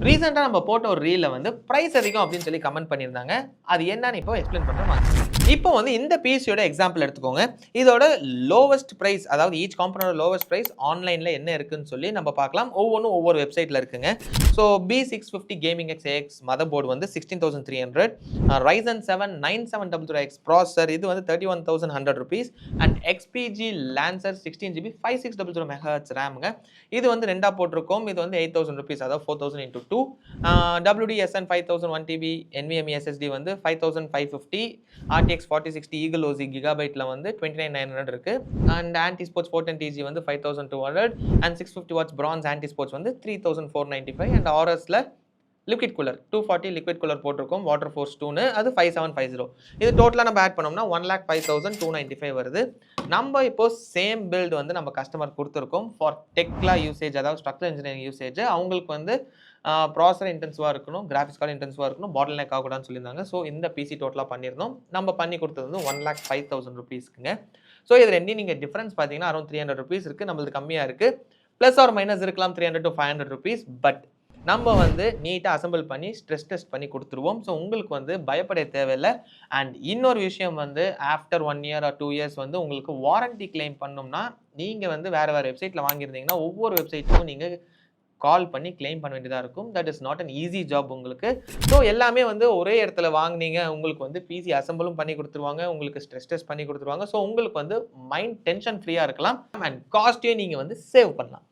ரீசெண்டா நம்ம போட்ட ஒரு ரீல்ல வந்து பிரைஸ் அதிகம் அப்படின்னு சொல்லி கமெண்ட் பண்ணியிருந்தாங்க. அது என்னன்னு இப்போ எக்ஸ்பிளைன் பண்றேன் வாங்க. இப்போ வந்து இந்த பிசியோட எக்ஸாம்பிள் எடுத்துக்கோங்க. இதோட லோவஸ்ட் பிரைஸ் அதாவது ஈச் காம்பனன்ட் லோவஸ்ட் பிரைஸ் ஆன்லைன்ல என்ன இருக்குன்னு சொல்லி நம்ம பார்க்கலாம். ஒவ்வொன்னும் ஒவ்வொரு வெப்சைட்ல இருக்குங்க. So B650 gaming X AX mother board வந்து 16,300, Ryzen 7 9700X ப்ராசஸர் இது வந்து 31,100 rupees and XPG Lancer 16GB 5600 MHz ரேம்ங்க. இது வந்து ரெண்டா போட்டிருக்கோம். இது வந்து 8,000 rupees அதாவது 4,000 into 2. WDSN 5000 1TB NVMe SSD வந்து 5,550, RTX 4060 Eagle OC gigabyteல வந்து 29,900 இருக்கு. அண்ட் ஆன்டி ஸ்போர்ட்ஸ் 410TG வந்து 5,200 and 650 watts bronze Ant Esports வந்து 3,495 அண்ட் RSல லிக்விட் கூலர் 240 லிக்விட் கூலர் போட்டிருக்கோம். வாட்டர் ஃபோர்ஸ் 2ன்னு அது 5750. இது டோட்டலாக நம்ம ஆட் பண்ணோம்னா 1,05,295 வருது. நம்ம இப்போ சேம் பில்டு வந்து நம்ம கஸ்டமர் கொடுத்துருக்கோம் ஃபார் டெக்லா யூசேஜ், அதாவது ஸ்ட்ரக்சர் இன்ஜினியரிங் யூசேஜ். அவங்களுக்கு வந்து ப்ராசஸர் இன்டென்சிவாக இருக்கணும், கிராஃபிக்ஸ் கார்டு இன்டென்சிவாக இருக்கணும், பாட்டில் நெக் ஆகக்கூடாதுன்னு சொல்லியிருந்தாங்க. ஸோ இந்த பிசி டோட்டலாக பண்ணியிருந்தோம். நம்ம பண்ணி கொடுத்தது வந்து 1,05,000 rupeesக்குங்க. ஸோ இது ரெண்டையும் நீங்கள் டிஃபரன்ஸ் பார்த்தீங்கன்னா அரௌண்ட் 300 rupees இருக்குது. நம்மளுக்கு கம்மியாக இருக்குது. ப்ளஸ் ஆர் மைனஸ் இருக்கலாம் 300 to 500 rupees. பட் நம்ம வந்து நீட்டாக அசம்பிள் பண்ணி ஸ்ட்ரெஸ் டெஸ்ட் பண்ணி கொடுத்துருவோம். ஸோ உங்களுக்கு வந்து பயப்பட தேவையில்லை. அண்ட் இன்னொரு விஷயம் வந்து ஆஃப்டர் 1 year or 2 years வந்து உங்களுக்கு வாரண்டி கிளைம் பண்ணோம்னா நீங்கள் வந்து வேறு வெப்சைட்டில் வாங்கியிருந்தீங்கன்னா ஒவ்வொரு வெப்சைட்டுக்கும் நீங்கள் கால் பண்ணி கிளைம் பண்ண வேண்டியதாக இருக்கும். That is not an easy job உங்களுக்கு. ஸோ எல்லாமே வந்து ஒரே இடத்துல வாங்கினீங்க, உங்களுக்கு வந்து பிசி அசம்பிளும் பண்ணி கொடுத்துருவாங்க, உங்களுக்கு ஸ்ட்ரெஸ் டெஸ்ட் பண்ணி கொடுத்துருவாங்க. ஸோ உங்களுக்கு வந்து மைண்ட் டென்ஷன் ஃப்ரீயாக இருக்கலாம் அண்ட் காஸ்ட்டையும் நீங்கள் வந்து சேவ் பண்ணலாம்.